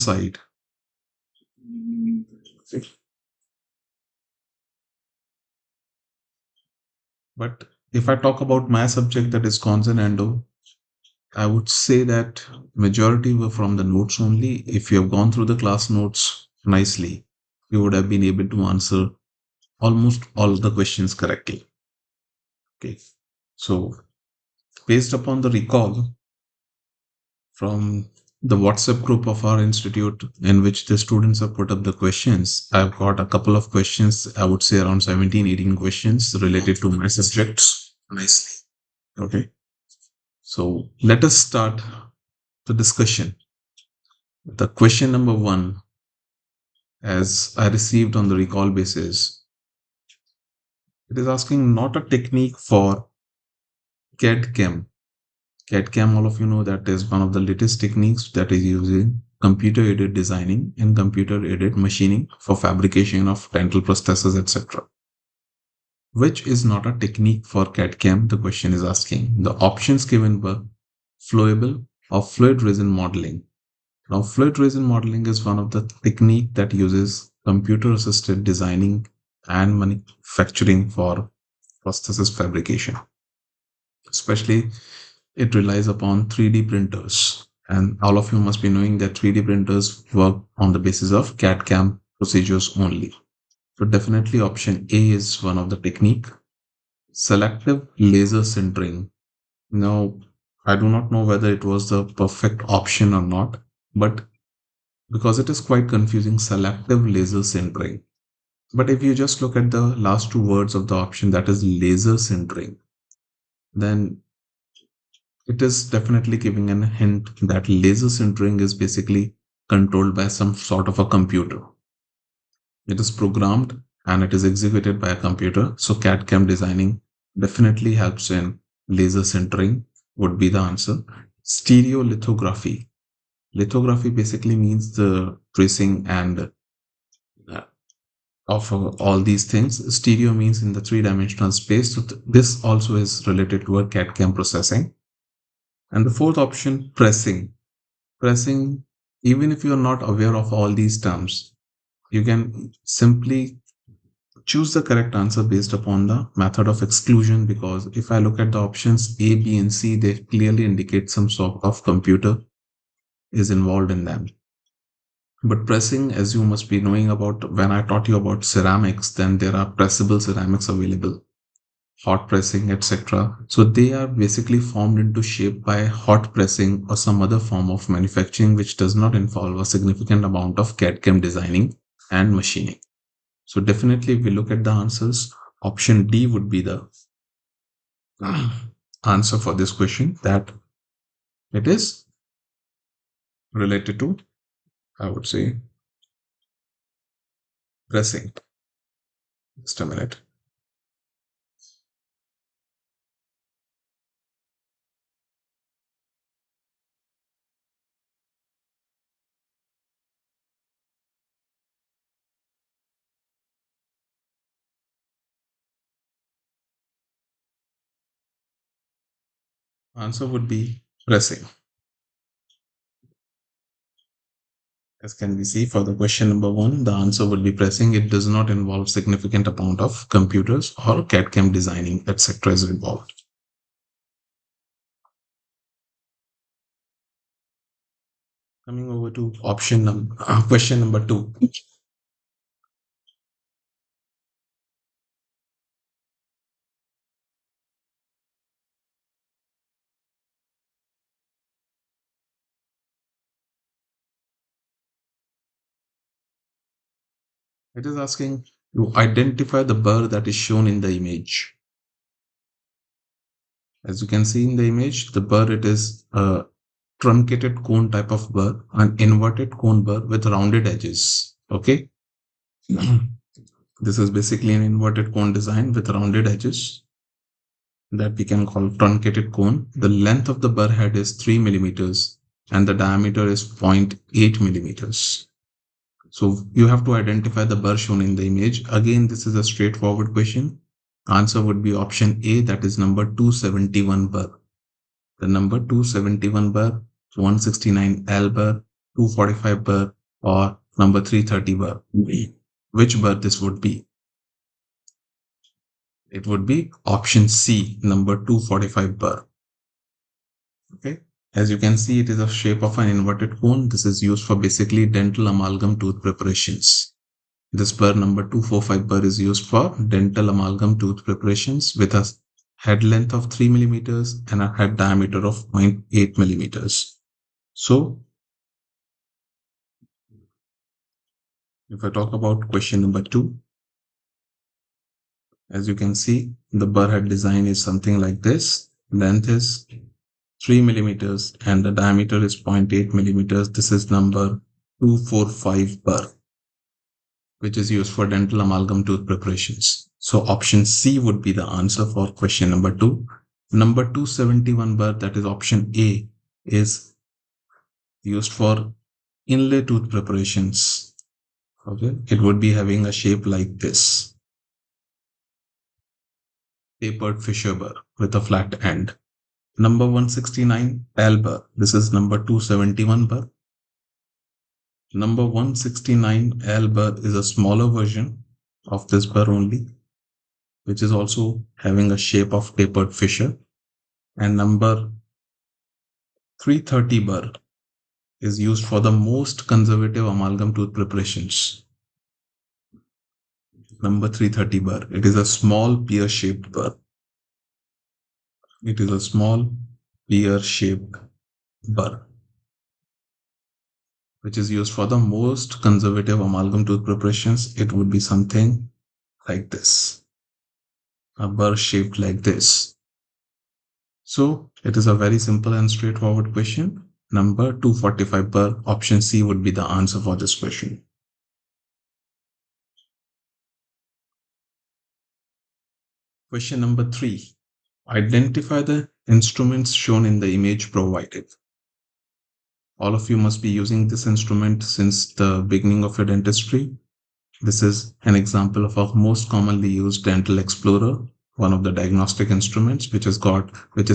side. But if I talk about my subject, that is cons and endo, I would say that majority were from the notes only. If you have gone through the class notes nicely, you would have been able to answer almost all the questions correctly. Okay. So based upon the recall from the WhatsApp group of our institute in which the students have put up the questions, I've got a couple of questions, I would say around 17, 18 questions related to my subjects nicely. Okay. So let us start the discussion. The question number one, as I received on the recall basis, it is asking not a technique for CAD CAM. CAD CAM, all of you know, that is one of the latest techniques that is using computer aided designing and computer aided machining for fabrication of dental prostheses, etc. Which is not a technique for CAD CAM, the question is asking. The options given were flowable or fluid resin modeling. Now, fluid resin modeling is one of the technique that uses computer assisted designing and manufacturing for prosthesis fabrication. Especially, it relies upon 3D printers. And all of you must be knowing that 3D printers work on the basis of CAD CAM procedures only. So definitely option A is one of the technique. Selective laser sintering. Now, I do not know whether it was the perfect option or not, but because it is quite confusing, selective laser sintering. But if you just look at the last two words of the option, that is laser sintering, then it is definitely giving a hint that laser sintering is basically controlled by some sort of a computer. It is programmed and it is executed by a computer. So CAD CAM designing definitely helps in laser sintering would be the answer. Stereolithography. Lithography basically means the tracing and of all these things. Stereo means in the three-dimensional space. So this also is related to a CAD CAM processing. And the fourth option, pressing. Pressing, even if you are not aware of all these terms, you can simply choose the correct answer based upon the method of exclusion, because if I look at the options A, B, and C, they clearly indicate some sort of computer is involved in them. But pressing, as you must be knowing about, when I taught you about ceramics, then there are pressable ceramics available, hot pressing, etc. So they are basically formed into shape by hot pressing or some other form of manufacturing, which does not involve a significant amount of CAD CAM designing and machining. So definitely, if we look at the answers, option D would be the answer for this question, that it is related to, I would say, pressing. Just a minute. Answer would be pressing. As can we see for the question number one, the answer would be pressing. It does not involve significant amount of computers or CAD CAM designing, etc. is involved. Coming over to question number two. It is asking to identify the burr that is shown in the image. As you can see in the image, the burr, it is a truncated cone type of burr, an inverted cone burr with rounded edges. Okay. This is basically an inverted cone design with rounded edges that we can call truncated cone. The length of the burr head is 3 millimeters and the diameter is 0.8 millimeters. So you have to identify the burr shown in the image. Again, this is a straightforward question. Answer would be option A, that is number 271 burr. The number 271 burr, 169 L burr, 245 burr or number 330 burr. Which burr this would be? It would be option C, number 245 burr. Okay. As you can see, it is a shape of an inverted cone. This is used for basically dental amalgam tooth preparations. This burr number 245 burr is used for dental amalgam tooth preparations with a head length of 3 millimeters and a head diameter of 0.8 millimeters. So, if I talk about question number 2, as you can see, the burr head design is something like this. Length is 3 millimeters and the diameter is 0.8 millimeters. This is number 245 burr, which is used for dental amalgam tooth preparations. So option C would be the answer for question number 2. Number 271 burr, that is option A, is used for inlay tooth preparations. Okay, it would be having a shape like this. Tapered fissure burr with a flat end. Number 169 L burr. This is number 271 burr. Number 169 L burr is a smaller version of this burr only, which is also having a shape of tapered fissure. And number 330 burr is used for the most conservative amalgam tooth preparations. Number 330 burr. It is a small pear-shaped burr. It is a small pear-shaped burr, which is used for the most conservative amalgam tooth preparations. It would be something like this. A burr shaped like this. So it is a very simple and straightforward question. Number 245 burr, option C would be the answer for this question. Question number 3. Identify the instruments shown in the image provided. All of you must be using this instrument since the beginning of your dentistry. This is an example of our most commonly used dental explorer, one of the diagnostic instruments, which is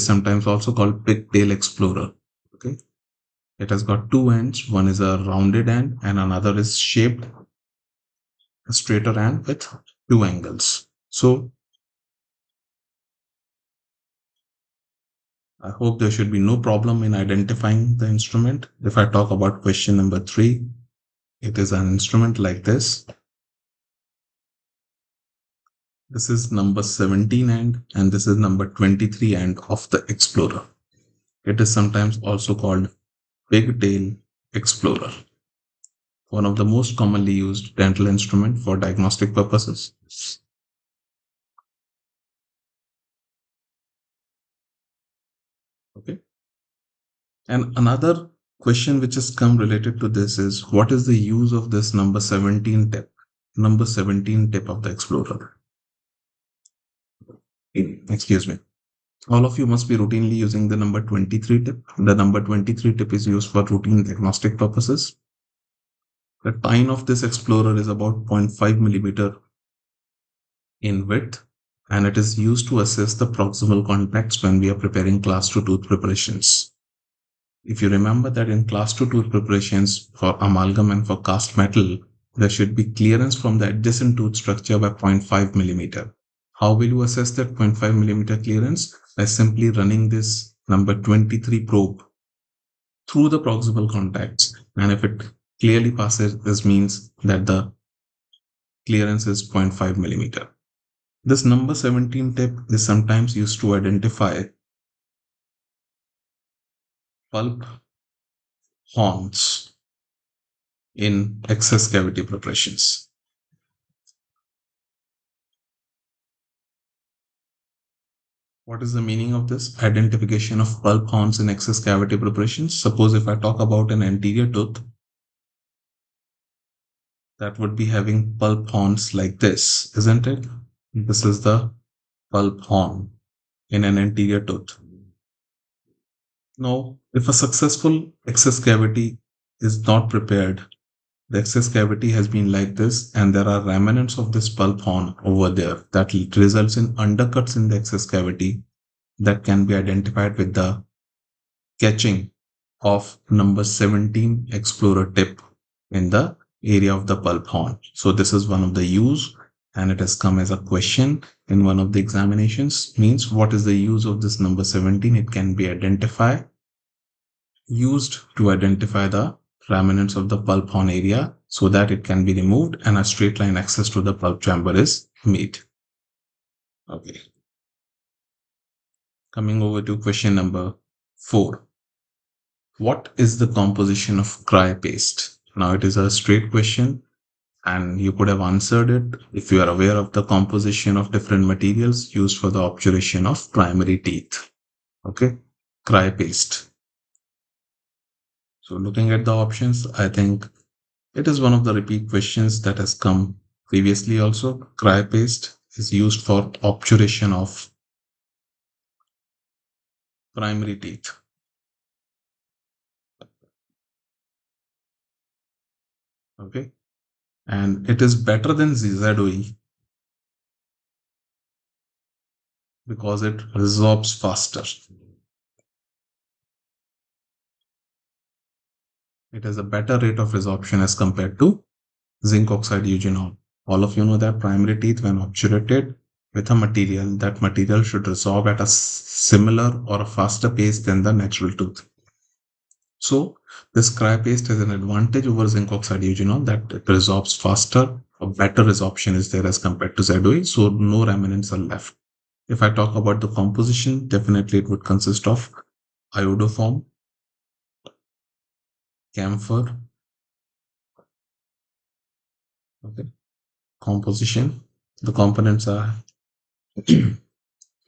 sometimes also called pigtail explorer. Okay. It has got two ends. One is a rounded end and another is shaped a straighter end with two angles. So I hope there should be no problem in identifying the instrument. If I talk about question number 3, it is an instrument like this. This is number 17 end and this is number 23 end of the explorer. It is sometimes also called pigtail explorer, one of the most commonly used dental instrument for diagnostic purposes. Okay. And another question which has come related to this is, what is the use of this number 17 tip? Number 17 tip of the explorer. Excuse me. All of you must be routinely using the number 23 tip. The number 23 tip is used for routine diagnostic purposes. The tine of this explorer is about 0.5 millimeter in width, and it is used to assess the proximal contacts when we are preparing class 2 tooth preparations. If you remember that in class 2 tooth preparations for amalgam and for cast metal, there should be clearance from the adjacent tooth structure by 0.5 millimeter. How will you assess that 0.5 millimeter clearance? By simply running this number 23 probe through the proximal contacts. And if it clearly passes, this means that the clearance is 0.5 millimeter. This number 17 tip is sometimes used to identify pulp horns in excess cavity preparations. What is the meaning of this? Identification of pulp horns in excess cavity preparations. Suppose if I talk about an anterior tooth, that would be having pulp horns like this, isn't it? This is the pulp horn in an anterior tooth. Now, if a successful excess cavity is not prepared, the excess cavity has been like this, and there are remnants of this pulp horn over there that results in undercuts in the excess cavity that can be identified with the catching of number 17 explorer tip in the area of the pulp horn. So this is one of the use, and it has come as a question in one of the examinations. Means what is the use of this number 17? It can be used to identify the remnants of the pulp horn area so that it can be removed and a straight line access to the pulp chamber is made. Okay. Coming over to question number 4. What is the composition of cry paste? Now it is a straight question and you could have answered it if you are aware of the composition of different materials used for the obturation of primary teeth. Okay, cry paste. So looking at the options, I think it is one of the repeat questions that has come previously also. Cry paste is used for obturation of primary teeth. Okay, and it is better than ZOE because it resorbs faster. It has a better rate of resorption as compared to zinc oxide eugenol. All of you know that primary teeth, when obturated with a material, that material should resorb at a similar or a faster pace than the natural tooth. So this cry paste has an advantage over zinc oxide eugenol that it resorbs faster. A better resorption is there as compared to ZOE, so no remnants are left. If I talk about the composition, definitely it would consist of iodoform, camphor. Okay. Composition. The components are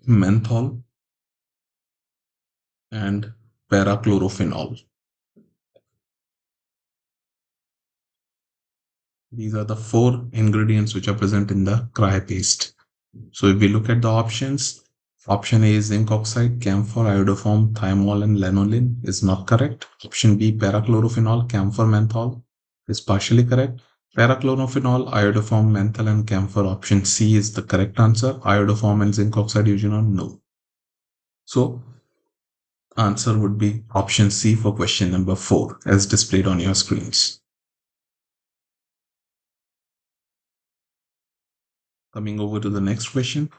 menthol and parachlorophenol. These are the 4 ingredients which are present in the cry paste. So if we look at the options, option A is zinc oxide, camphor, iodoform, thymol, and lanolin is not correct. Option B, parachlorophenol, camphor, menthol is partially correct. Parachlorophenol, iodoform, menthol, and camphor. Option C is the correct answer. Iodoform and zinc oxide eugenol, no. So answer would be option C for question number 4 as displayed on your screens. Coming over to the next question.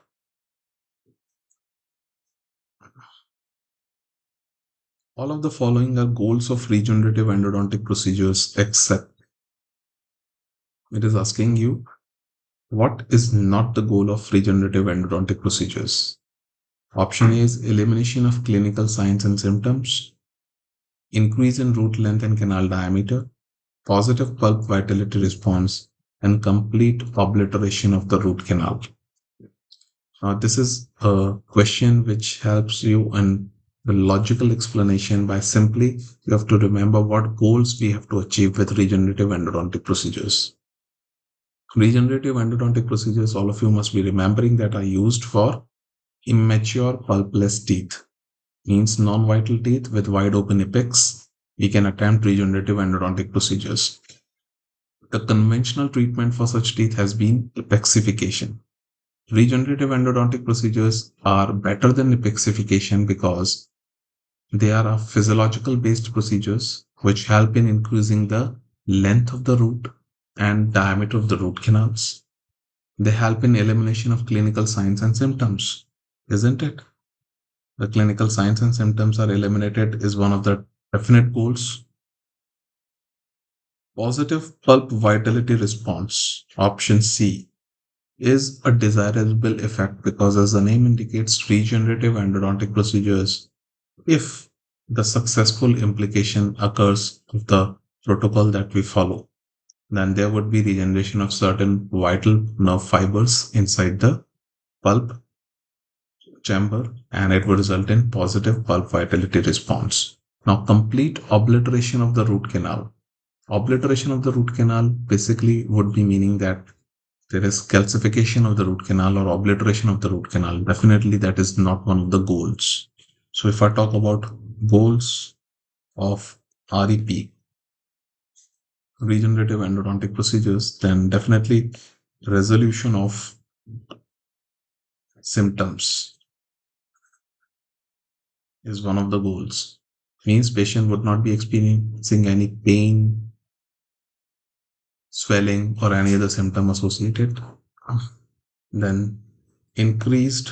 All of the following are goals of regenerative endodontic procedures except it is asking you what is not the goal of regenerative endodontic procedures. Option A is elimination of clinical signs and symptoms, increase in root length and canal diameter, positive pulp vitality response, and complete obliteration of the root canal. This is a question which helps you in the logical explanation by simply you have to remember what goals we have to achieve with regenerative endodontic procedures. Regenerative endodontic procedures, all of you must be remembering that are used for immature pulpless teeth, means non-vital teeth with wide open apex. We can attempt regenerative endodontic procedures. The conventional treatment for such teeth has been apexification. Regenerative endodontic procedures are better than apexification because they are physiological based procedures which help in increasing the length of the root and diameter of the root canals. They help in elimination of clinical signs and symptoms, isn't it? The clinical signs and symptoms are eliminated is one of the definite goals. Positive pulp vitality response, option C, is a desirable effect because, as the name indicates, regenerative endodontic procedures, if the successful implication occurs of the protocol that we follow, then there would be regeneration of certain vital nerve fibers inside the pulp chamber and it would result in positive pulp vitality response. Now, complete obliteration of the root canal. Obliteration of the root canal basically would be meaning that there is calcification of the root canal or obliteration of the root canal. Definitely that is not one of the goals. So if I talk about goals of REP, regenerative endodontic procedures, then definitely resolution of symptoms is one of the goals. means patient would not be experiencing any pain, swelling, or any other symptom associated. Then increased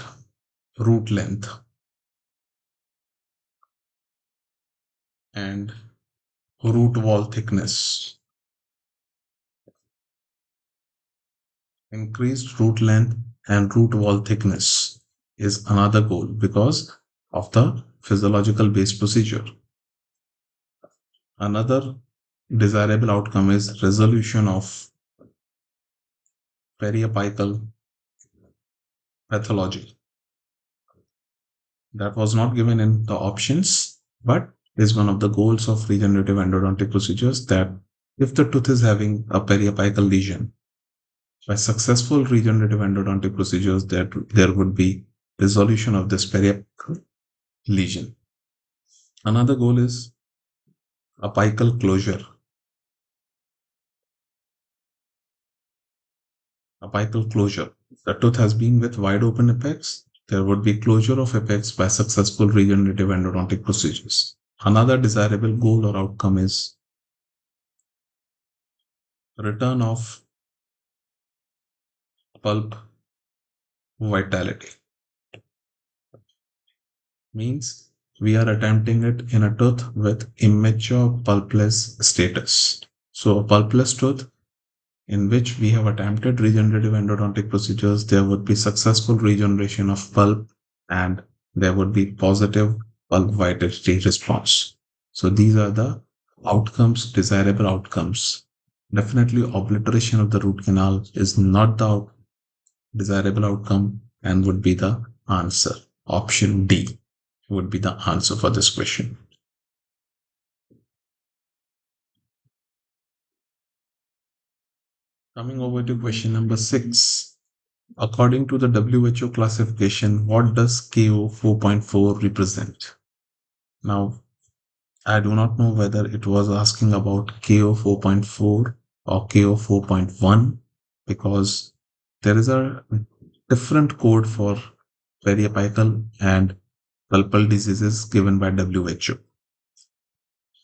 root length and root wall thickness. Increased root length and root wall thickness is another goal because of the physiological based procedure. Another desirable outcome is resolution of periapical pathology. That was not given in the options, but is one of the goals of regenerative endodontic procedures that if the tooth is having a periapical lesion, by successful regenerative endodontic procedures, that there would be resolution of this periapical lesion. Another goal is apical closure. Apical closure. The tooth has been with wide open apex. There would be closure of apex by successful regenerative endodontic procedures. Another desirable goal or outcome is return of pulp vitality. Means we are attempting it in a tooth with immature pulpless status. So a pulpless tooth in which we have attempted regenerative endodontic procedures, there would be successful regeneration of pulp and there would be positive pulp vitality response. So these are the outcomes, desirable outcomes. Definitely obliteration of the root canal is not the desirable outcome and would be the answer. Option D would be the answer for this question. Coming over to question number 6. According to the WHO classification, what does KO 4.4 represent? Now, I do not know whether it was asking about KO 4.4 or KO 4.1 because there is a different code for periapical and pulpal diseases given by WHO.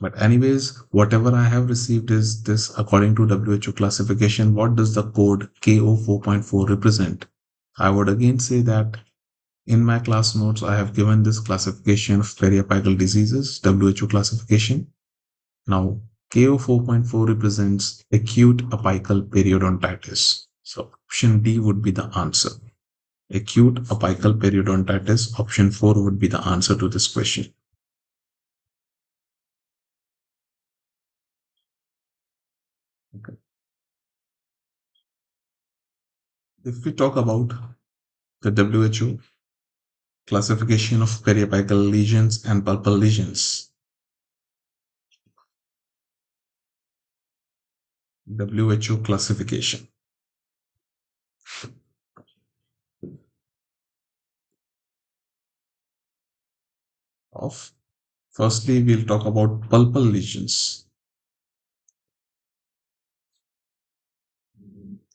But anyways, whatever I have received is this according to WHO classification. What does the code KO 4.4 represent? I would again say that in my class notes, I have given this classification of periapical diseases, WHO classification. Now, KO 4.4 represents acute apical periodontitis. So option D would be the answer. Acute apical periodontitis, option 4 would be the answer to this question. Okay. If we talk about the WHO classification of periapical lesions and pulpal lesions, WHO classification of, firstly, we'll talk about pulpal lesions.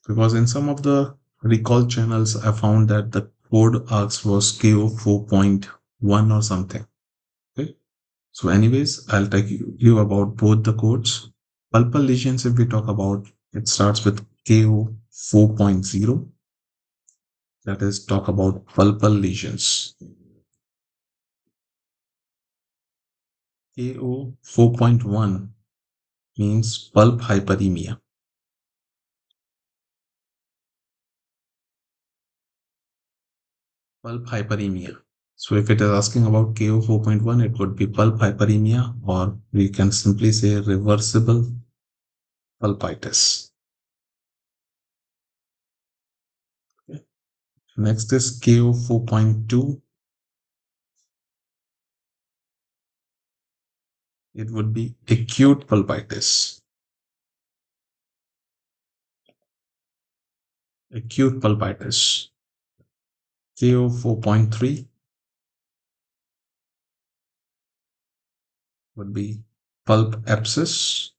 Because in some of the recall channels, I found that the code asks was KO 4.1 or something. Okay. So anyways, I'll tell you about both the codes. Pulpal lesions, if we talk about, it starts with KO 4.0. That is, talk about pulpal lesions. KO 4.1 means pulp hyperemia. Pulp hyperemia. So if it is asking about KO 4.1, it would be pulp hyperemia, or we can simply say reversible pulpitis. Okay. Next is KO 4.2. It would be acute pulpitis. Acute pulpitis. KO 4.3 would be pulp abscess.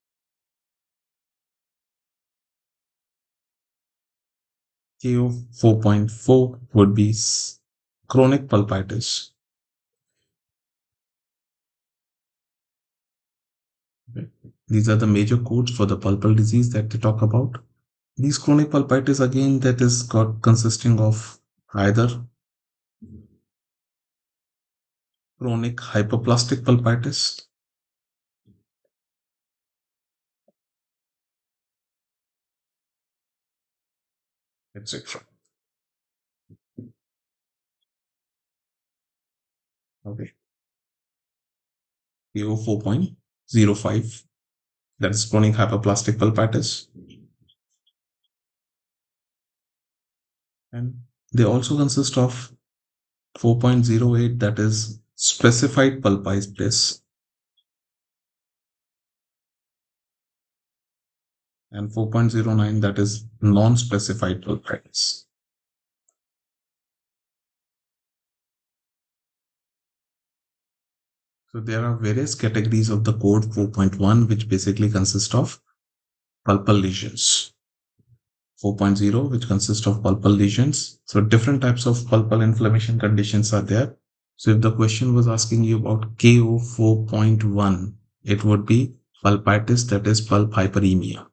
KO 4.4 would be chronic pulpitis. Okay. These are the major codes for the pulpal disease that they talk about. These chronic pulpitis again that is got consisting of either chronic hyperplastic pulpitis, etc. Okay. KO 4.05, that is chronic hyperplastic pulpitis. And they also consist of 4.08, that is specified pulpitis, and 4.09, that is non-specified pulpitis. So there are various categories of the code 4.1, which basically consist of pulpal lesions. 4.0, which consists of pulpal lesions. So different types of pulpal inflammation conditions are there. So if the question was asking you about KO 4.1, it would be pulpitis, that is pulp hyperemia.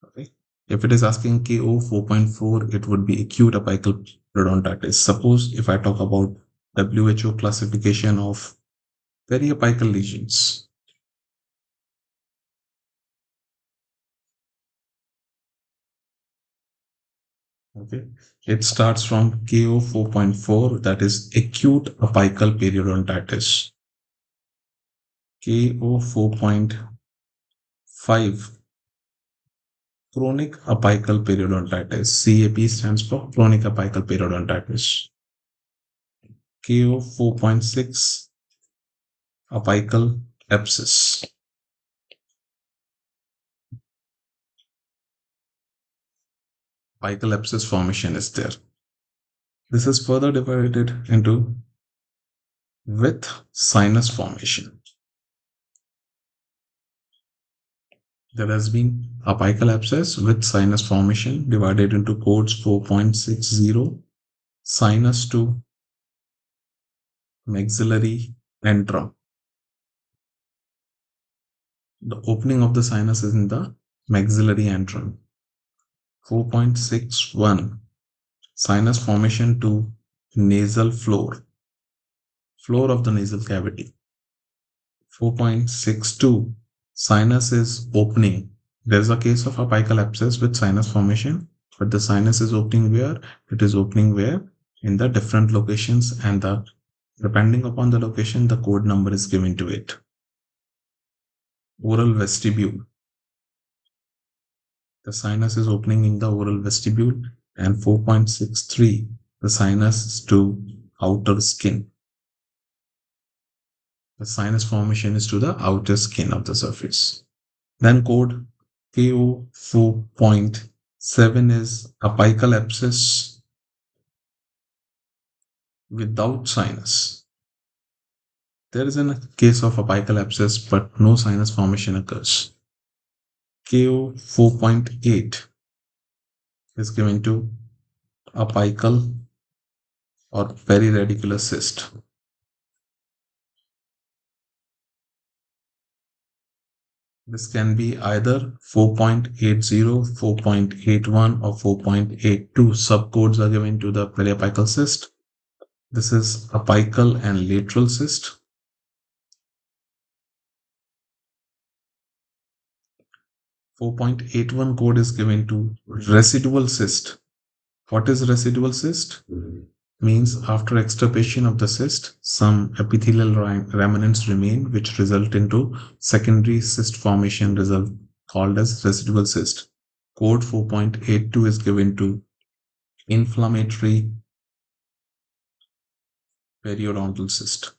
Okay. If it is asking KO 4.4, it would be acute apical periodontitis. Suppose if I talk about WHO classification of periapical lesions. Okay. It starts from KO 4.4, that is acute apical periodontitis. KO 4.5, chronic apical periodontitis. CAP stands for chronic apical periodontitis. KO 4.6, apical abscess. Apical abscess formation is there. This is further divided into with sinus formation. There has been apical abscess with sinus formation divided into codes 4.60, sinus to maxillary antrum. The opening of the sinus is in the maxillary antrum. 4.61, sinus formation to nasal floor of the nasal cavity. 4.62, sinus is opening. There is a case of apical abscess with sinus formation, but the sinus is opening where? It is opening where? In the different locations, and depending upon the location, the code number is given to it. Oral vestibule. The sinus is opening in the oral vestibule, and 4.63, the sinus to outer skin. The sinus formation is to the outer skin of the surface. Then code KO 4.7 is apical abscess without sinus. There is a case of apical abscess, but no sinus formation occurs. KO 4.8 is given to apical or periradicular cyst. This can be either 4.80, 4.81, or 4.82. Subcodes are given to the periapical cyst. This is apical and lateral cyst. 4.81 code is given to residual cyst. What is residual cyst? Means after extirpation of the cyst, some epithelial remnants remain, which result into secondary cyst formation result called as residual cyst. Code 4.82 is given to inflammatory periodontal cyst.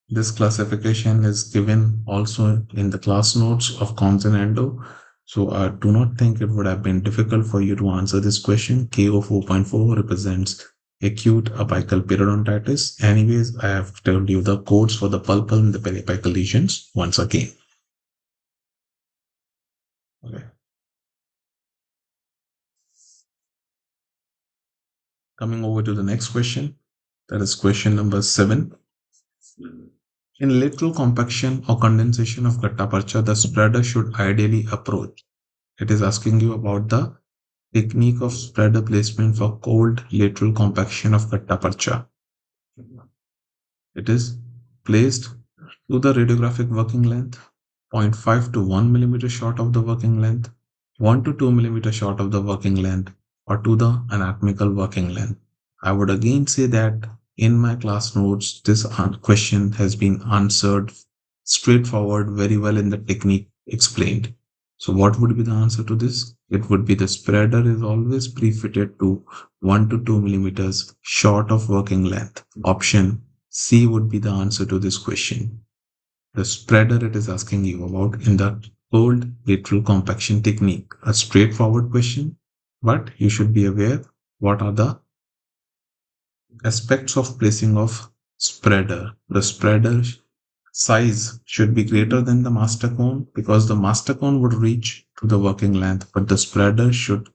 This classification is given also in the class notes of cons and endo. So I do not think it would have been difficult for you to answer this question. KO 4.4 represents acute apical periodontitis. Anyways, I have told you the codes for the pulpal and the periapical lesions once again. Okay. Coming over to the next question. That is question number 7. In lateral compaction or condensation of gutta-percha, the spreader should ideally approach. It is asking you about the technique of spreader placement for cold lateral compaction of gutta-percha. It is placed to the radiographic working length, 0.5 to 1 millimeter short of the working length, 1 to 2 millimeter short of the working length, or to the anatomical working length. I would again say that in my class notes, this question has been answered straightforward very well in the technique explained. So what would be the answer to this? It would be the spreader is always pre-fitted to 1 to 2 millimeters short of working length. Option C would be the answer to this question. The spreader it is asking you about in the cold lateral compaction technique. A straightforward question, but you should be aware what are the aspects of placing of spreader. The spreader size should be greater than the master cone because the master cone would reach to the working length, but the spreader should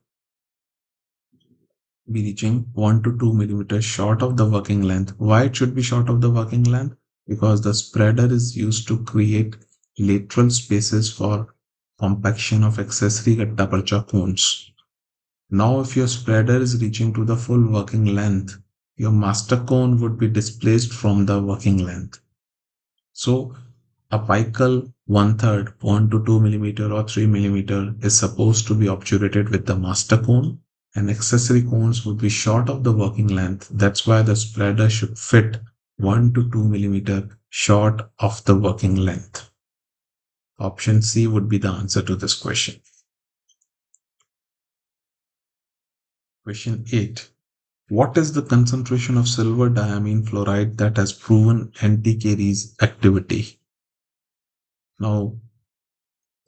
be reaching 1 to 2 millimeters short of the working length. Why it should be short of the working length? Because the spreader is used to create lateral spaces for compaction of accessory gutta-percha cones. Now, if your spreader is reaching to the full working length, your master cone would be displaced from the working length. So, a apical 1/3, 1 to 2 millimeter or 3 millimeter is supposed to be obturated with the master cone, and accessory cones would be short of the working length. That's why the spreader should fit 1 to 2 millimeter short of the working length. Option C would be the answer to this question. Question 8. What is the concentration of silver diamine fluoride that has proven anti-caries activity? Now,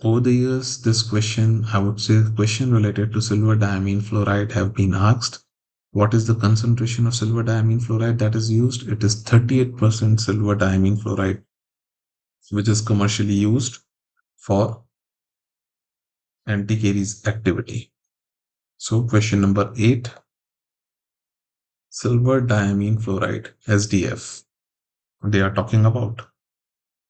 over the years, this question, I would say, question related to silver diamine fluoride have been asked. What is the concentration of silver diamine fluoride that is used? It is 38% silver diamine fluoride, which is commercially used for anti-caries activity. So, question number 8. Silver diamine fluoride, SDF, they are talking about.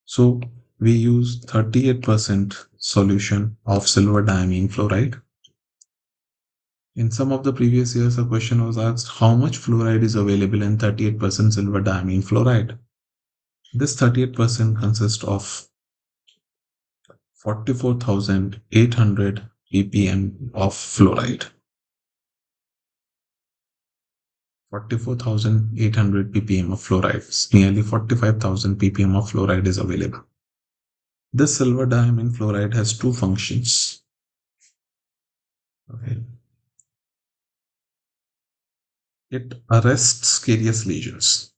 So, we use 38% solution of silver diamine fluoride. In some of the previous years, a question was asked, how much fluoride is available in 38% silver diamine fluoride? This 38% consists of 44,800 ppm of fluoride. 44,800 ppm of fluoride, nearly 45,000 ppm of fluoride is available. This silver diamine fluoride has two functions. Okay. It arrests carious lesions.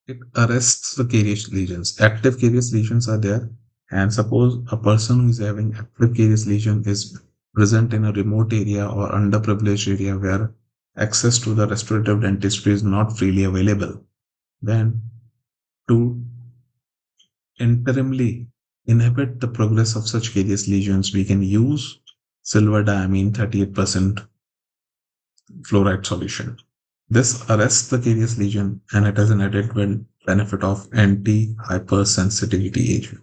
It arrests the carious lesions. Active carious lesions are there, and suppose a person who is having active carious lesion is present in a remote area or underprivileged area where access to the restorative dentistry is not freely available, then to interimly inhibit the progress of such carious lesions, we can use silver diamine 38% fluoride solution. This arrests the carious lesion and it has an added benefit of anti-hypersensitivity agent.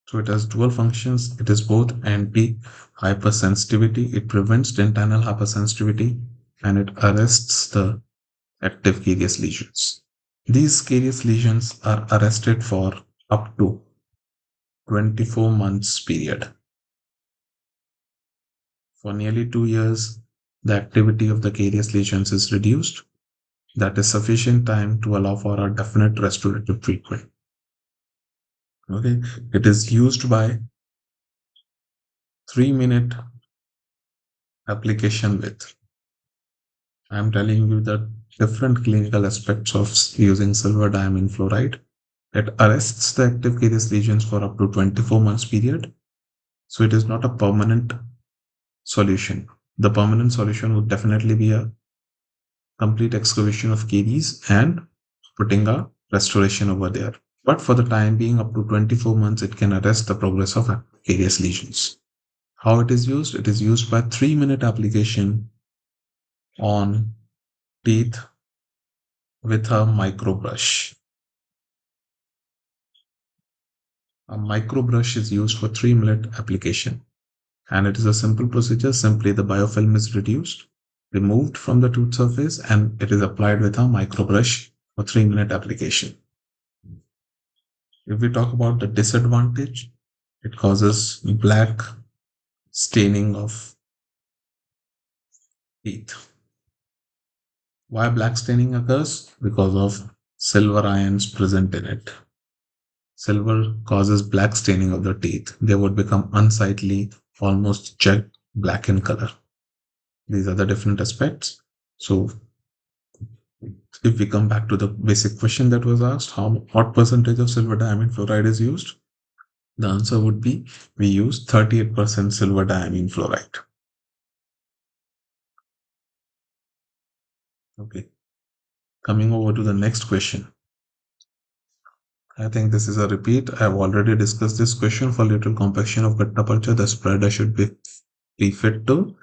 So it has dual functions. It is both anti-hypersensitivity, it prevents dentinal hypersensitivity, and it arrests the active carious lesions. These carious lesions are arrested for up to 24 months period. For nearly 2 years, the activity of the carious lesions is reduced. That is sufficient time to allow for a definite restorative treatment. Okay, it is used by 3-minute application width. I am telling you the different clinical aspects of using silver diamine fluoride. It arrests the active carious lesions for up to 24 months period. So it is not a permanent solution. The permanent solution would definitely be a complete excavation of caries and putting a restoration over there. But for the time being, up to 24 months, it can arrest the progress of carious lesions. How it is used? It is used by 3-minute application on teeth with a micro brush. A micro brush is used for 3-minute application, and it is a simple procedure. Simply the biofilm is reduced, removed from the tooth surface, and it is applied with a micro brush for 3-minute application. If we talk about the disadvantage, it causes black staining of teeth. Why black staining occurs? Because of silver ions present in it. Silver causes black staining of the teeth. They would become unsightly, almost jet black in color. These are the different aspects. So if we come back to the basic question that was asked, what percentage of silver diamine fluoride is used? The answer would be we use 38% silver diamine fluoride. Okay. Coming over to the next question. I think this is a repeat. I've already discussed this question for lateral compaction of gutta percha. The spreader should be fit to.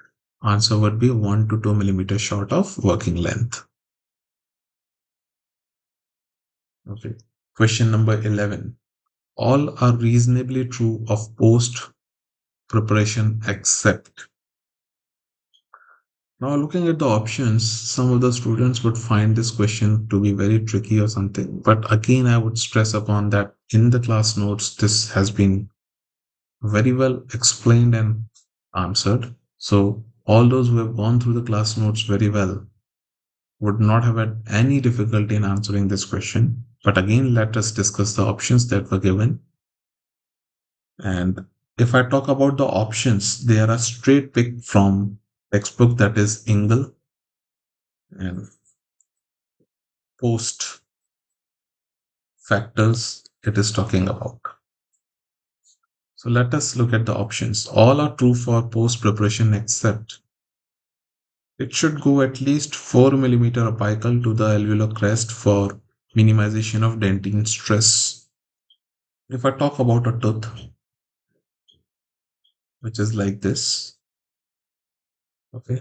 Answer would be 1 to 2 millimeters short of working length. Okay. Question number 11. All are reasonably true of post preparation except. Now, looking at the options, some of the students would find this question to be very tricky or something. But again, I would stress upon that in the class notes, this has been very well explained and answered. So, all those who have gone through the class notes very well would not have had any difficulty in answering this question. But again, let us discuss the options that were given. And if I talk about the options, they are a straight pick from textbook, that is Engel and post factors it is talking about. So let us look at the options. All are true for post preparation except it should go at least 4 millimeter apical to the alveolar crest for minimization of dentin stress. If I talk about a tooth, which is like this, okay,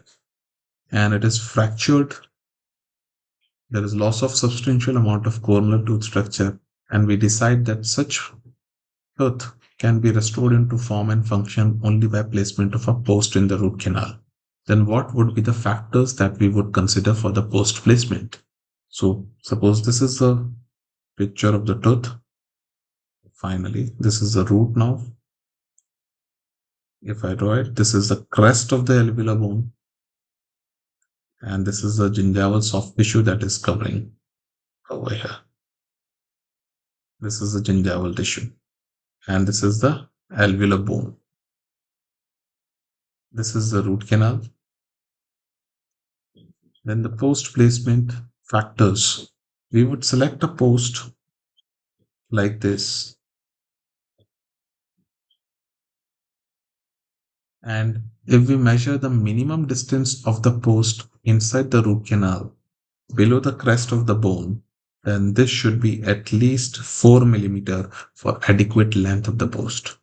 and it is fractured, there is loss of substantial amount of corneal tooth structure, and we decide that such tooth can be restored into form and function only by placement of a post in the root canal. Then what would be the factors that we would consider for the post placement? So suppose this is the picture of the tooth. Finally, this is the root now. If I draw it, this is the crest of the alveolar bone. And this is the gingival soft tissue that is covering over here. This is the gingival tissue. And this is the alveolar bone. This is the root canal. Then the post placement factors. We would select a post like this. And if we measure the minimum distance of the post inside the root canal below the crest of the bone, then this should be at least 4 millimeter for adequate length of the post.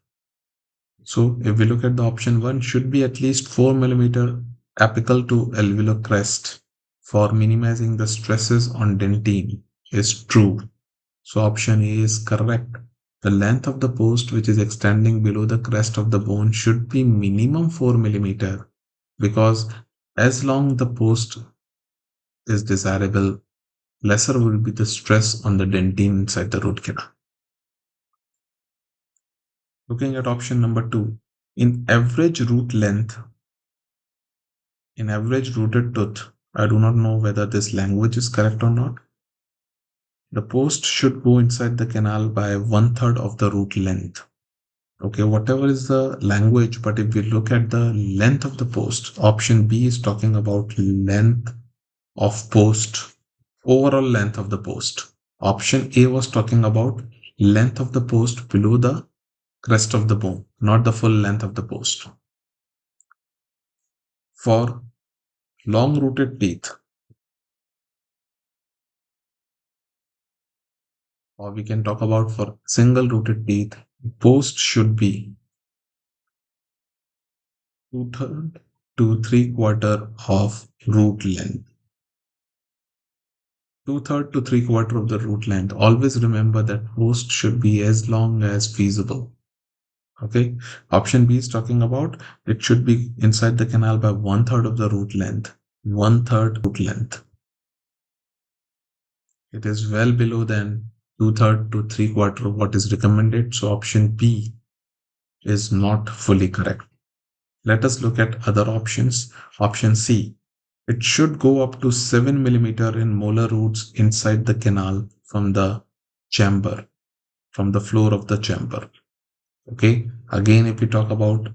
So if we look at the option 1, should be at least 4 millimeter apical to alveolar crest for minimizing the stresses on dentin is true. So option A is correct. The length of the post which is extending below the crest of the bone should be minimum 4 millimeter, because as long the post is desirable, lesser will be the stress on the dentin inside the root canal. Looking at option number 2, in average root length, in average rooted tooth, I do not know whether this language is correct or not. The post should go inside the canal by 1/3 of the root length. Okay, whatever is the language, but if we look at the length of the post, option B is talking about length of post, overall length of the post. Option A was talking about length of the post below the crest of the bone, not the full length of the post. For long rooted teeth, or we can talk about for single rooted teeth, post should be 2/3 to 3/4 of root length. 2/3 to 3/4 of the root length. Always remember that post should be as long as feasible. Okay. Option B is talking about it should be inside the canal by 1/3 of the root length. 1/3 root length. It is well below than 2/3 to 3/4 of what is recommended. So option B is not fully correct. Let us look at other options. Option C. It should go up to 7 millimeter in molar roots inside the canal from the chamber, from the floor of the chamber. Okay. Again, if we talk about,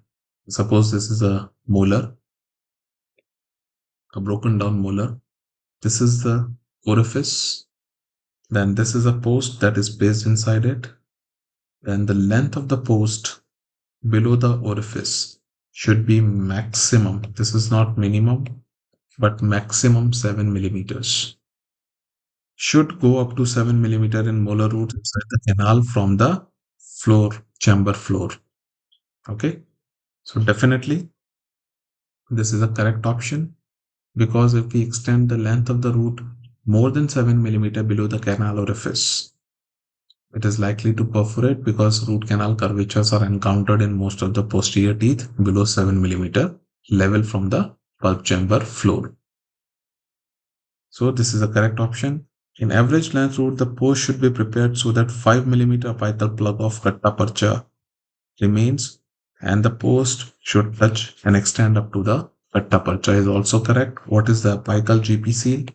suppose this is a molar, a broken down molar. This is the orifice. Then this is a post that is placed inside it. Then the length of the post below the orifice should be maximum. This is not minimum, but maximum 7 millimeters. Should go up to 7 millimeter in molar roots inside the canal from the floor, chamber floor. Okay. So definitely this is a correct option, because if we extend the length of the root more than 7 millimeter below the canal orifice, it is likely to perforate, because root canal curvatures are encountered in most of the posterior teeth below 7 millimeter level from the pulp chamber floor. So this is the correct option. In average length root, the post should be prepared so that 5 millimeter apical plug of katta remains, and the post should touch and extend up to the katta is also correct. What is the apical GP seal?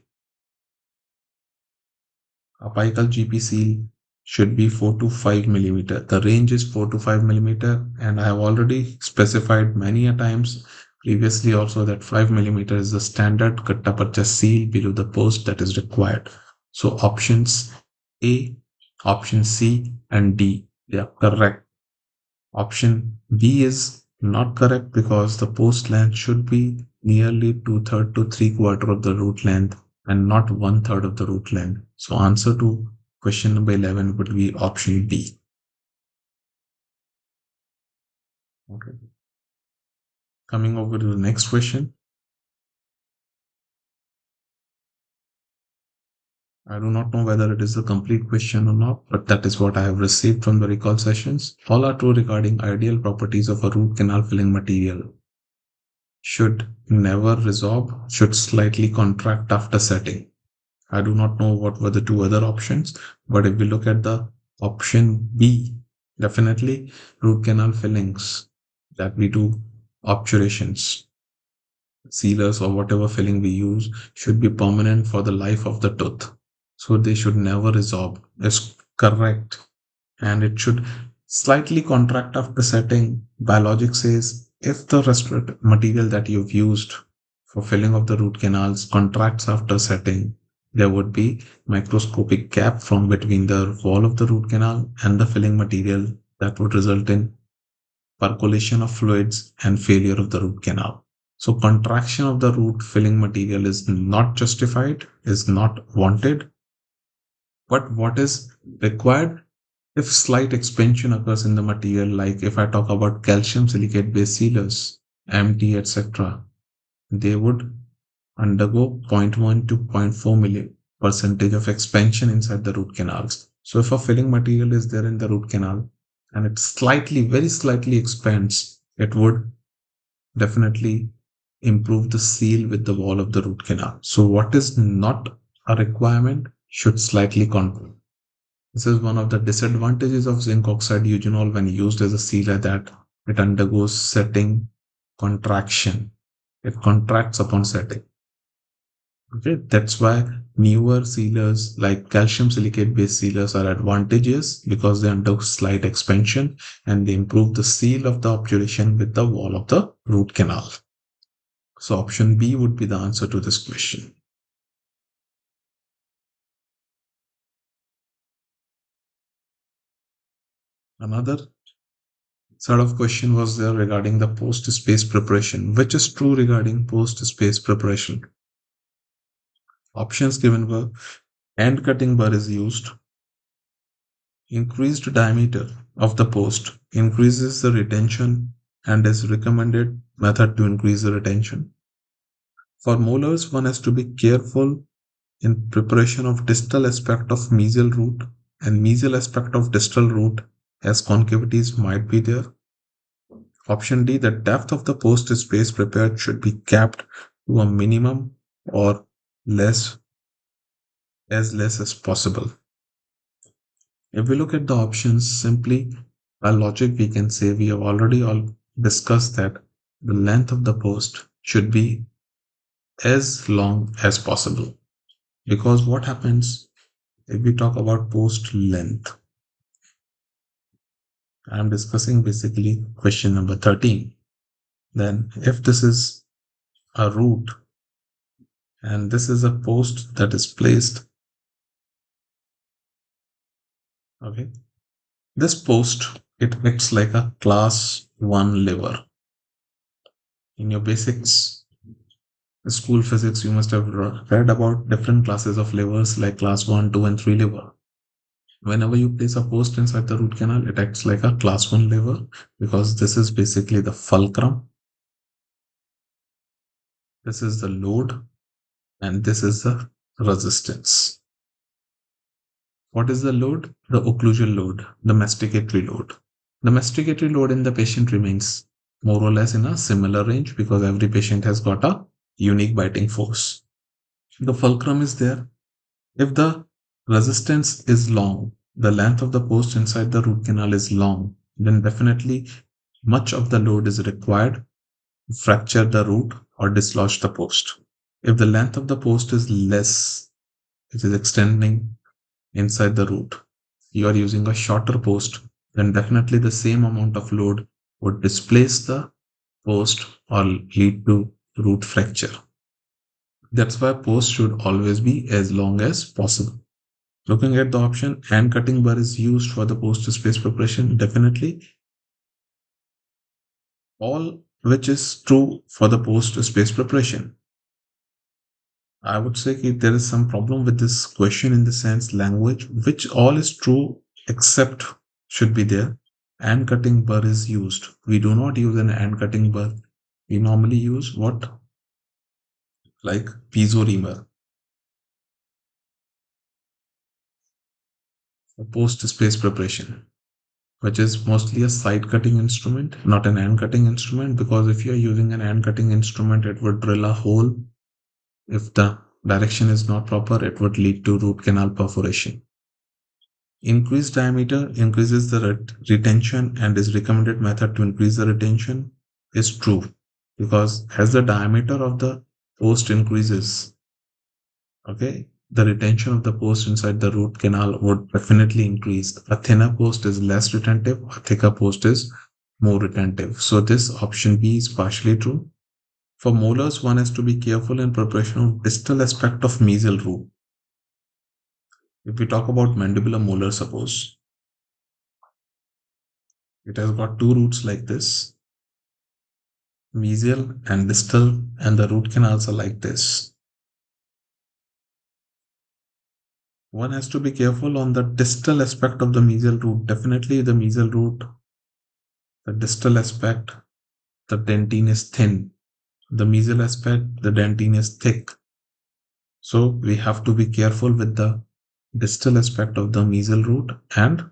Apical GP seal should be 4 to 5 millimeter. The range is 4 to 5 millimeter, and I have already specified many a times previously also that 5 millimeter is the standard katta seal below the post that is required. So options A, option C, and D, they are correct. Option B is not correct, because the post length should be nearly 2/3 to 3/4 of the root length and not 1/3 of the root length. So answer to question number 11 would be option B. Okay. Coming over to the next question. I do not know whether it is a complete question or not, but that is what I have received from the recall sessions. All are true regarding ideal properties of a root canal filling material. Should never resorb, should slightly contract after setting. I do not know what were the two other options, but if we look at the option B, definitely root canal fillings that we do, obturations, sealers, or whatever filling we use should be permanent for the life of the tooth. So they should never resorb. Is correct. And it should slightly contract after setting. Biologic says if the respiratory material that you've used for filling of the root canals contracts after setting, there would be microscopic gap from between the wall of the root canal and the filling material that would result in percolation of fluids and failure of the root canal. So contraction of the root filling material is not justified, is not wanted. But what is required? If slight expansion occurs in the material, like if I talk about calcium silicate based sealers, MT, etc., they would undergo 0.1 to 0.4 percentage of expansion inside the root canals. So if a filling material is there in the root canal and it slightly, very slightly expands, it would definitely improve the seal with the wall of the root canal. So what is not a requirement should slightly contract. This is one of the disadvantages of zinc oxide eugenol when used as a sealer, that it undergoes setting contraction. It contracts upon setting. Okay, that's why newer sealers like calcium silicate based sealers are advantageous, because they undergo slight expansion and they improve the seal of the obturation with the wall of the root canal. So option B would be the answer to this question. Another sort of question was there regarding the post space preparation, which is true regarding post space preparation. Options given were end cutting burr is used, increased diameter of the post increases the retention and is recommended method to increase the retention. For molars, one has to be careful in preparation of distal aspect of mesial root and mesial aspect of distal root, as concavities might be there. Option D, the depth of the post space prepared should be kept to a minimum or less less as possible. If we look at the options simply by logic, we can say we have already all discussed that the length of the post should be as long as possible. Because what happens if we talk about post length? I'm discussing basically question number 13. Then, if this is a root and this is a post that is placed, okay, this post, it acts like a class 1 lever. In your basics school physics, you must have read about different classes of levers like class 1, 2, and 3 lever. Whenever you place a post inside the root canal, it acts like a class 1 lever because this is basically the fulcrum. This is the load and this is the resistance. What is the load? The occlusal load, the masticatory load. The masticatory load in the patient remains more or less in a similar range because every patient has got a unique biting force. The fulcrum is there. If the resistance is long, the length of the post inside the root canal is long, then definitely much of the load is required to fracture the root or dislodge the post. If the length of the post is less, it is extending inside the root, you are using a shorter post, then definitely the same amount of load would displace the post or lead to root fracture. That's why post should always be as long as possible. Looking at the option, hand cutting burr is used for the post space preparation. Definitely, all which is true for the post space preparation. I would say there is some problem with this question in the sense language, which all is true except should be there. Hand cutting burr is used. We do not use an hand cutting burr. We normally use what? Like piezo reamer. Post space preparation, which is mostly a side cutting instrument, not an hand cutting instrument, because if you're using an hand cutting instrument, it would drill a hole. If the direction is not proper, it would lead to root canal perforation. Increased diameter increases the retention and is recommended method to increase the retention is true because as the diameter of the post increases, okay, the retention of the post inside the root canal would definitely increase. A thinner post is less retentive, a thicker post is more retentive. So this option B is partially true. For molars, one has to be careful in preparation of distal aspect of mesial root. If we talk about mandibular molar, suppose it has got two roots like this, mesial and distal, and the root canals are like this. One has to be careful on the distal aspect of the mesial root. Definitely the mesial root, the distal aspect, the dentin is thin. The mesial aspect, the dentin is thick. So we have to be careful with the distal aspect of the mesial root and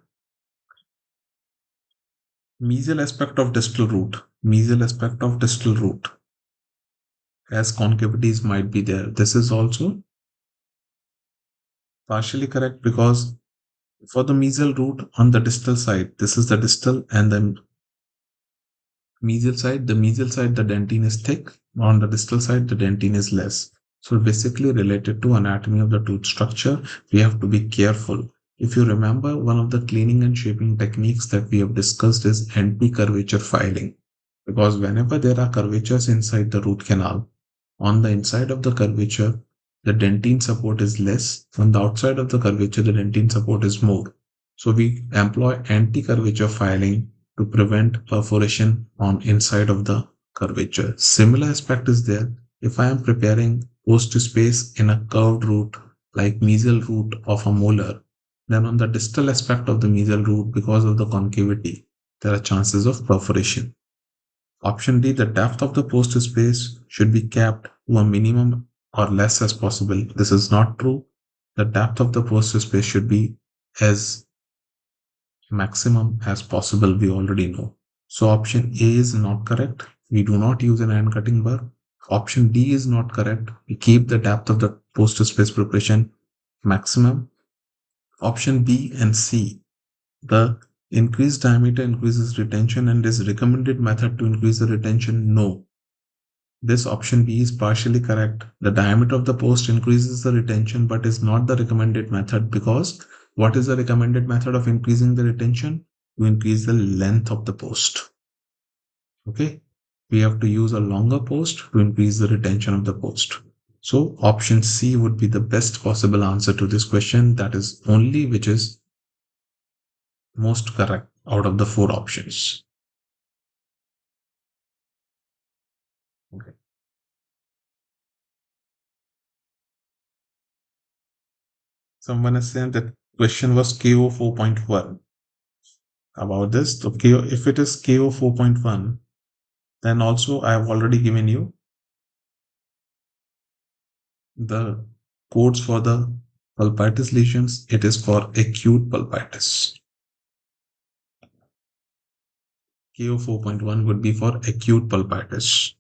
mesial aspect of distal root. Mesial aspect of distal root, as concavities might be there. This is also partially correct because for the mesial root on the distal side, this is the distal, and the mesial side, the dentin is thick. On the distal side, the dentin is less. So basically related to anatomy of the tooth structure, we have to be careful. If you remember, one of the cleaning and shaping techniques that we have discussed is anti-curvature filing. Because whenever there are curvatures inside the root canal, on the inside of the curvature, the dentine support is less. On the outside of the curvature, the dentine support is more. So we employ anti-curvature filing to prevent perforation on inside of the curvature. Similar aspect is there. If I am preparing post space in a curved root like mesial root of a molar, then on the distal aspect of the mesial root, because of the concavity, there are chances of perforation. Option D, the depth of the post space should be kept to a minimum or less as possible. This is not true. The depth of the post space should be as maximum as possible. We already know. So option A is not correct. We do not use an end cutting burr. Option D is not correct. We keep the depth of the post space preparation maximum. Option B and C, the increased diameter increases retention and is recommended method to increase the retention. No. This option B is partially correct. The diameter of the post increases the retention but is not the recommended method, because what is the recommended method of increasing the retention? To increase the length of the post. Okay. We have to use a longer post to increase the retention of the post. So option C would be the best possible answer to this question. That is only which is most correct out of the 4 options. Okay. Someone is saying that question was KO 4.1 about this. So KO, if it is KO 4.1, then also I have already given you the codes for the pulpitis lesions. It is for acute pulpitis. KO 4.1 would be for acute pulpitis.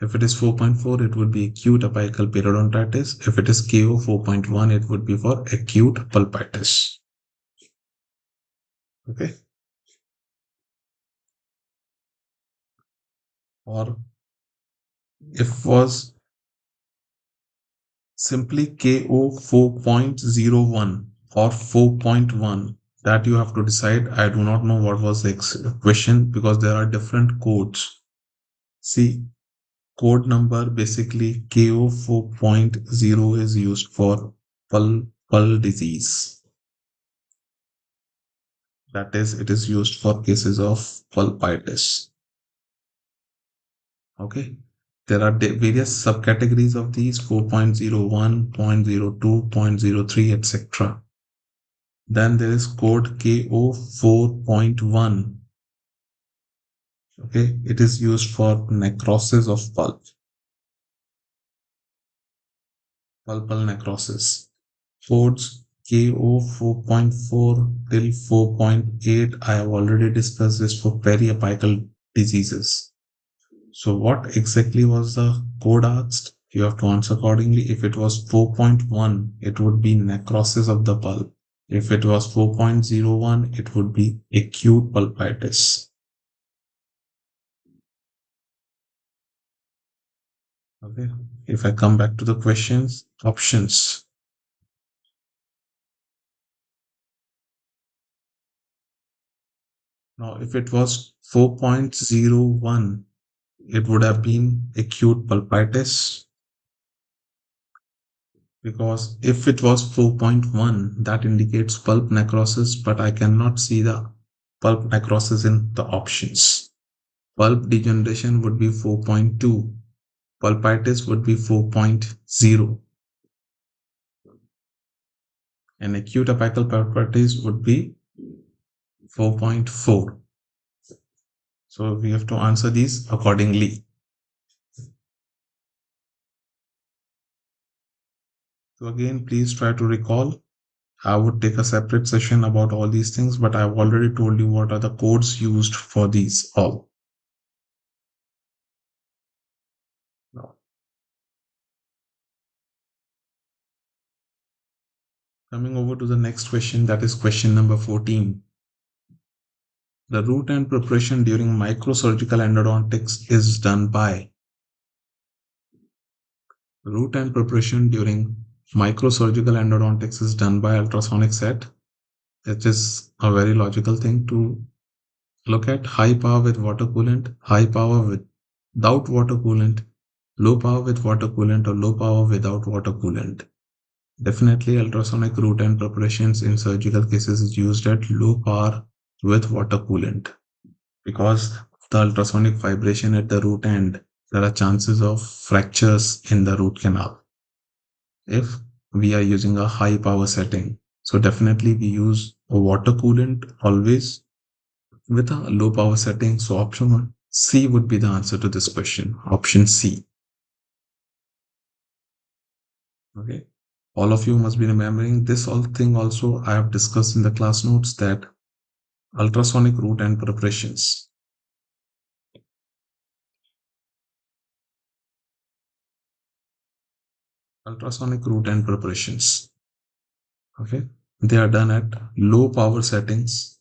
If it is 4.4, it would be acute apical periodontitis. If it is KO 4.1, it would be for acute pulpitis. Okay. Or if was simply KO 4.01 or 4.1, that you have to decide. I do not know what was the question, because there are different codes. See, code number basically KO 4.0 is used for pulp disease. That is, it is used for cases of pulpitis. Okay. There are various subcategories of these: 4.01, 0.02, 0.03, etc. Then there is code KO 4.1. Okay, it is used for necrosis of pulp. Pulpal necrosis. Codes KO 4.4 till 4.8. I have already discussed this for periapical diseases. So what exactly was the code asked? You have to answer accordingly. If it was 4.1, it would be necrosis of the pulp. If it was 4.01, it would be acute pulpitis. Okay. If I come back to the questions, options. Now, if it was 4.01, it would have been acute pulpitis, because if it was 4.1, that indicates pulp necrosis, but I cannot see the pulp necrosis in the options. Pulp degeneration would be 4.2. Pulpitis would be 4.0. And acute apical pulpitis would be 4.4. So we have to answer these accordingly. So again, please try to recall. I would take a separate session about all these things, but I've already told you what are the codes used for these all. Now, coming over to the next question, that is question number 14. The root end preparation during microsurgical endodontics is done by. Root end preparation during microsurgical endodontics is done by ultrasonic set. It is a very logical thing to look at. High power with water coolant, high power without water coolant, low power with water coolant, or low power without water coolant. Definitely ultrasonic root end preparations in surgical cases is used at low power with water coolant, because the ultrasonic vibration at the root end, there are chances of fractures in the root canal if we are using a high power setting. So definitely we use a water coolant always with a low power setting. So option 1 C would be the answer to this question. Option C. Okay. All of you must be remembering this all thing also I have discussed in the class notes, that ultrasonic route and preparations. Ultrasonic route and preparations. Okay. They are done at low power settings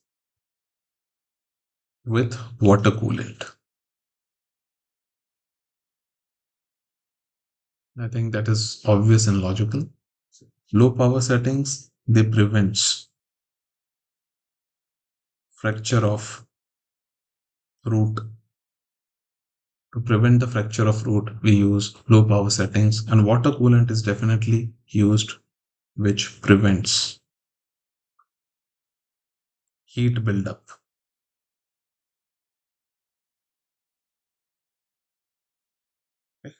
with water coolant. I think that is obvious and logical. Low power settings, they prevents fracture of root. To prevent the fracture of root, we use low power settings, and water coolant is definitely used, which prevents heat buildup. Okay.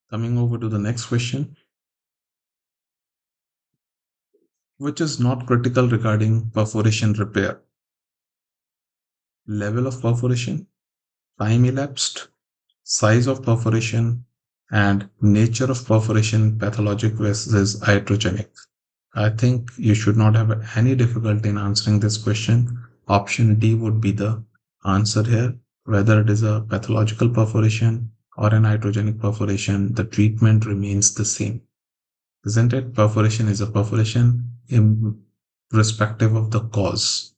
Coming over to the next question, which is not critical regarding perforation repair. Level of perforation, time elapsed, size of perforation, and nature of perforation, pathologic versus iatrogenic. I think you should not have any difficulty in answering this question. Option D would be the answer here. Whether it is a pathological perforation or an iatrogenic perforation, the treatment remains the same. Isn't it? Perforation is a perforation irrespective of the cause.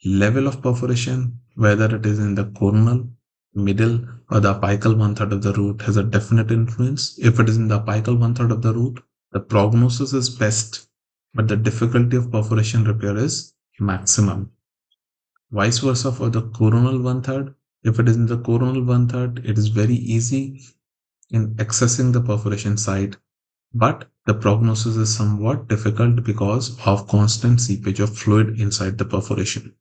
Level of perforation, whether it is in the coronal, middle, or the apical one third of the root, has a definite influence. If it is in the apical one third of the root, the prognosis is best, but the difficulty of perforation repair is maximum. Vice versa for the coronal one third. If it is in the coronal one third, it is very easy in accessing the perforation site, but the prognosis is somewhat difficult because of constant seepage of fluid inside the perforation.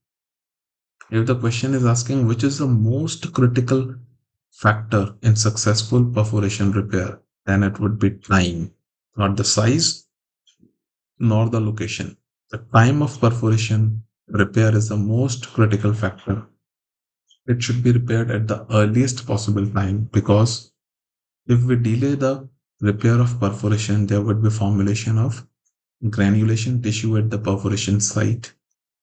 If the question is asking which is the most critical factor in successful perforation repair, then it would be time, not the size nor the location. The time of perforation repair is the most critical factor. It should be repaired at the earliest possible time, because if we delay the repair of perforation, there would be formulation of granulation tissue at the perforation site,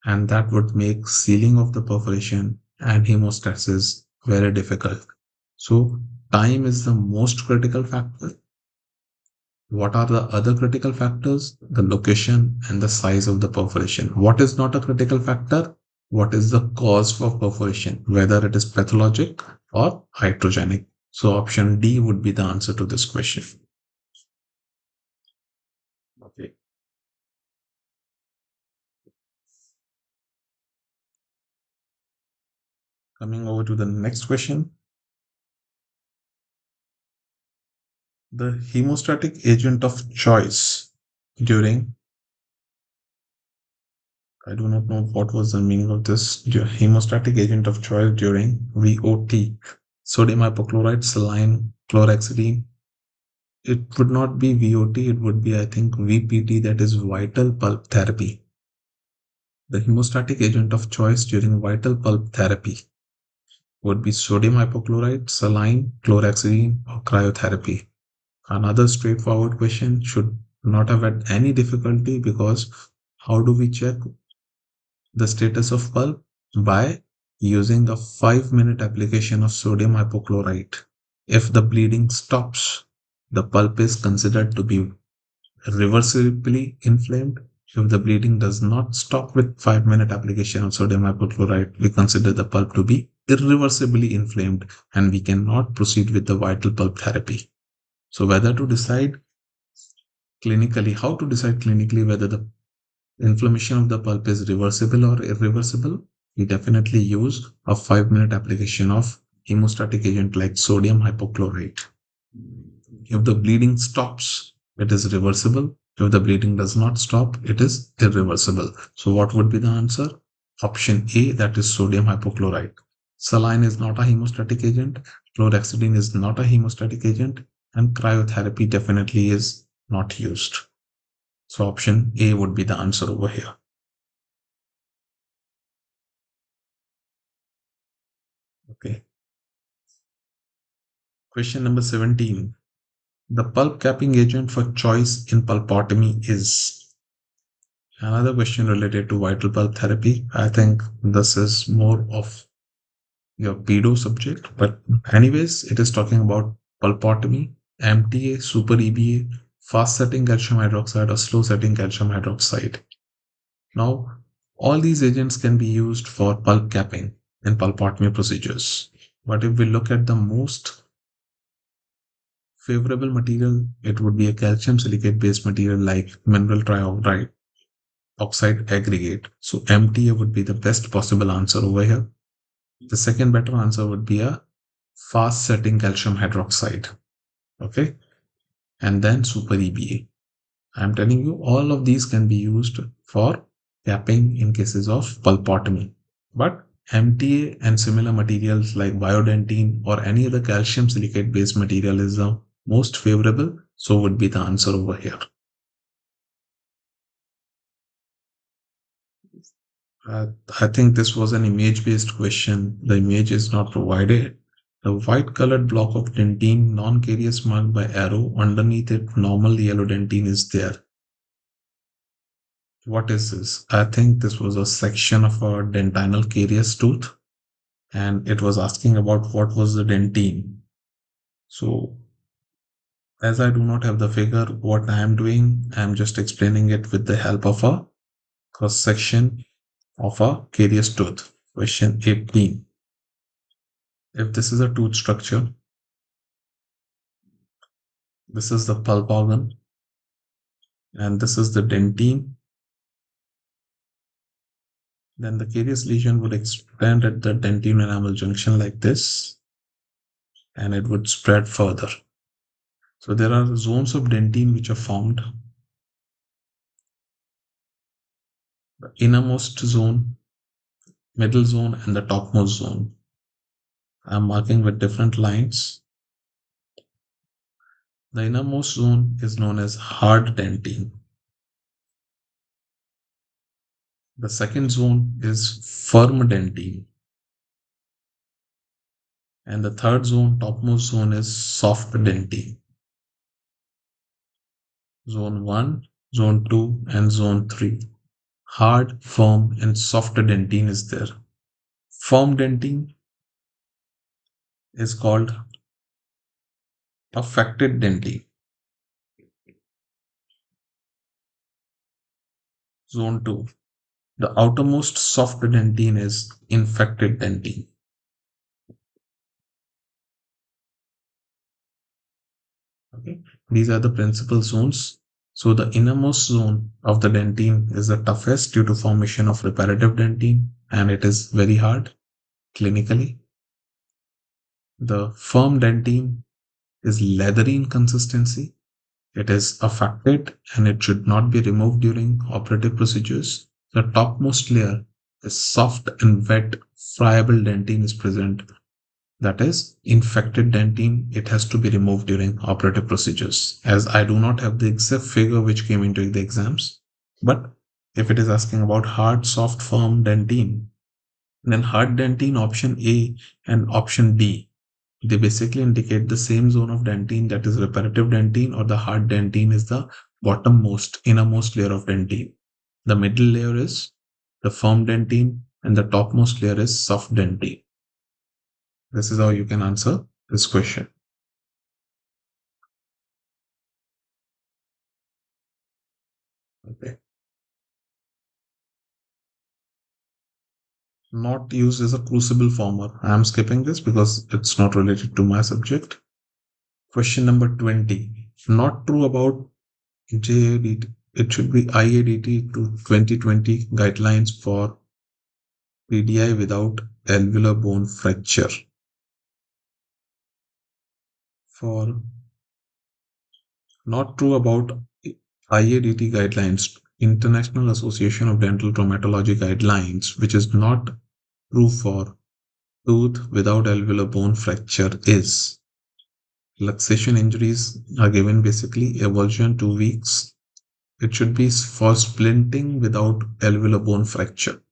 and that would make sealing of the perforation and hemostasis very difficult. So time is the most critical factor. What are the other critical factors? The location and the size of the perforation. What is not a critical factor? What is the cause for perforation, whether it is pathologic or iatrogenic? So option D would be the answer to this question. Okay. Coming over to the next question. The hemostatic agent of choice during, I do not know what was the meaning of this, hemostatic agent of choice during VOT, sodium hypochlorite, saline, chlorhexidine. It would not be VOT, it would be, I think, VPT, that is vital pulp therapy. The hemostatic agent of choice during vital pulp therapy would be sodium hypochlorite, saline, chlorhexidine, or cryotherapy. Another straightforward question, should not have had any difficulty, because how do we check the status of pulp? By using a 5-minute application of sodium hypochlorite. If the bleeding stops, the pulp is considered to be reversibly inflamed. If the bleeding does not stop with 5-minute application of sodium hypochlorite, we consider the pulp to be irreversibly inflamed, and we cannot proceed with the vital pulp therapy. So whether to decide clinically, how to decide clinically whether the inflammation of the pulp is reversible or irreversible, we definitely use a 5-minute application of hemostatic agent like sodium hypochlorite. If the bleeding stops, it is reversible. If the bleeding does not stop, it is irreversible. So what would be the answer? Option A, that is sodium hypochlorite. Saline is not a hemostatic agent. Chlorhexidine is not a hemostatic agent. And cryotherapy definitely is not used. So option A would be the answer over here. Okay. Question number 17. The pulp capping agent for choice in pulpotomy is another question related to vital pulp therapy. I think this is more of your pedo subject, but anyways, it is talking about pulpotomy, MTA, super EBA, fast setting calcium hydroxide or slow setting calcium hydroxide. Now, all these agents can be used for pulp capping in pulpotomy procedures. But if we look at the most favorable material, it would be a calcium silicate based material like mineral trioxide oxide aggregate. So MTA would be the best possible answer over here. The second better answer would be a fast setting calcium hydroxide. Okay. And then super EBA. I'm telling you, all of these can be used for capping in cases of pulpotomy. But MTA and similar materials like biodentine or any other calcium silicate based material is the most favorable. So would be the answer over here. I think this was an image based question. The image is not provided. The white colored block of dentine, non-carious marked by arrow, underneath it, normal yellow dentine is there. What is this? I think this was a section of a dentinal carious tooth, and it was asking about what was the dentine. So, as I do not have the figure, what I am doing, I am just explaining it with the help of a cross section of a carious tooth. Question 18. If this is a tooth structure, this is the pulp organ, and this is the dentine. Then the carious lesion would expand at the dentine enamel junction like this, and it would spread further. So there are zones of dentine which are formed. The innermost zone, middle zone, and the topmost zone. I'm marking with different lines. The innermost zone is known as hard dentine. The second zone is firm dentine. And the third zone, topmost zone, is soft dentine. Zone 1, zone 2, and zone 3. Hard, firm, and soft dentine is there. Firm dentine is called affected dentine. Zone 2. The outermost soft dentine is infected dentine. Okay. These are the principal zones. So the innermost zone of the dentine is the toughest due to formation of reparative dentine, and it is very hard clinically. The firm dentine is leathery in consistency. It is affected and it should not be removed during operative procedures. The topmost layer is soft and wet, friable dentine is present. That is infected dentine. It has to be removed during operative procedures. As I do not have the exact figure which came into the exams, but if it is asking about hard, soft, firm dentine, then hard dentine option A and option D, they basically indicate the same zone of dentine, that is reparative dentine, or the hard dentine is the bottommost, innermost layer of dentine. The middle layer is the firm dentine and the topmost layer is soft dentine. This is how you can answer this question. Okay. Not used as a crucible former. I am skipping this because it's not related to my subject. Question number 20. Not true about JADT. It should be IADT to 2020 guidelines for PDI without alveolar bone fracture. For not true about IADT guidelines, International Association of Dental Traumatology guidelines, which is not true for tooth without alveolar bone fracture is luxation injuries are given basically avulsion 2 weeks. It should be for splinting without alveolar bone fracture.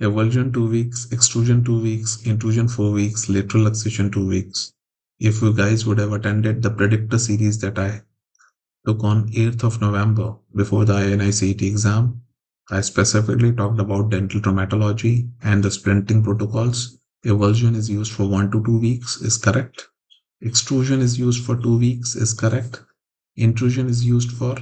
Avulsion 2 weeks, extrusion 2 weeks, intrusion 4 weeks, lateral luxation 2 weeks. If you guys would have attended the predictor series that I took on 8th of November before the INICET exam, I specifically talked about dental traumatology and the splinting protocols. Avulsion is used for 1 to 2 weeks is correct. Extrusion is used for 2 weeks is correct. Intrusion is used for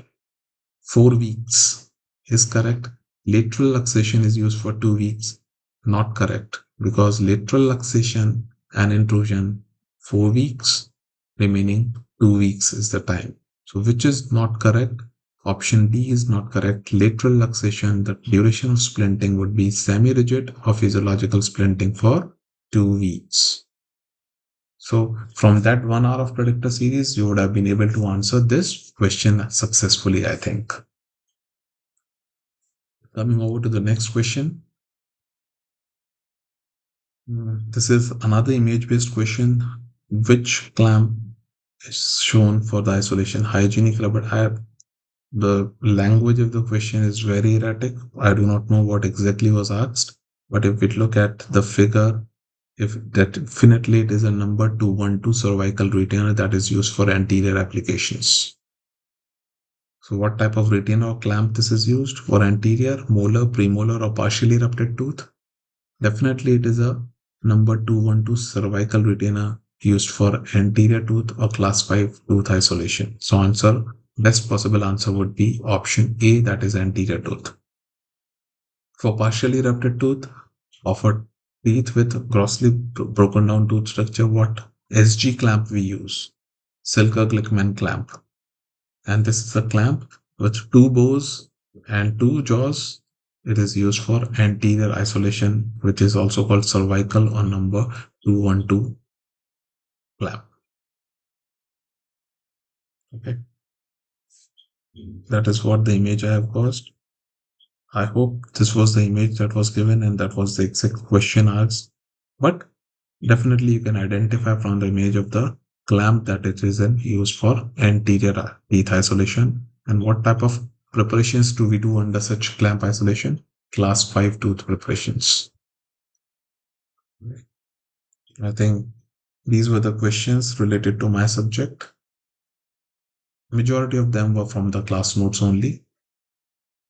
4 weeks is correct. Lateral luxation is used for 2 weeks, not correct, because lateral luxation and intrusion 4 weeks, remaining 2 weeks is the time. So which is not correct? Option D is not correct. Lateral luxation, the duration of splinting would be semi-rigid or physiological splinting for 2 weeks. So from that 1 hour of predictor series, you would have been able to answer this question successfully, I think. Coming over to the next question. This is another image-based question. Which clamp is shown for the isolation? Hygienic rubber. The language of the question is very erratic. I do not know what exactly was asked. But if we look at the figure, if that definitely it is a number 212 cervical retainer that is used for anterior applications. So what type of retainer or clamp this is used for? Anterior, molar, premolar or partially erupted tooth? Definitely it is a number 212 cervical retainer used for anterior tooth or class 5 tooth isolation. So best possible answer would be option A, that is anterior tooth. For partially erupted tooth, of a teeth with grossly broken down tooth structure, what SG clamp we use? Silker-Glickman clamp. And this is a clamp with 2 bows and 2 jaws. It is used for anterior isolation, which is also called cervical or number 212 clamp. Okay. That is what the image I have caused. I hope this was the image that was given and that was the exact question asked. But definitely you can identify from the image of the clamp that it is used for anterior teeth isolation. And what type of preparations do we do under such clamp isolation? Class 5 tooth preparations. I think these were the questions related to my subject. Majority of them were from the class notes only.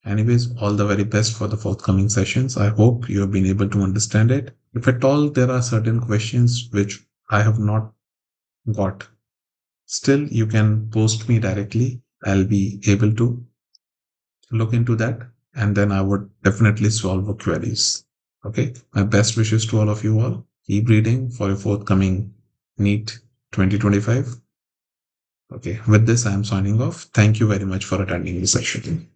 Anyways, all the very best for the forthcoming sessions. I hope you have been able to understand it. If at all there are certain questions which I have not got, still you can post me directly. I'll be able to look into that and then I would definitely solve the queries. Okay. My best wishes to all of you all. Keep reading for your forthcoming NEET 2025. Okay. With this, I am signing off. Thank you very much for attending the session.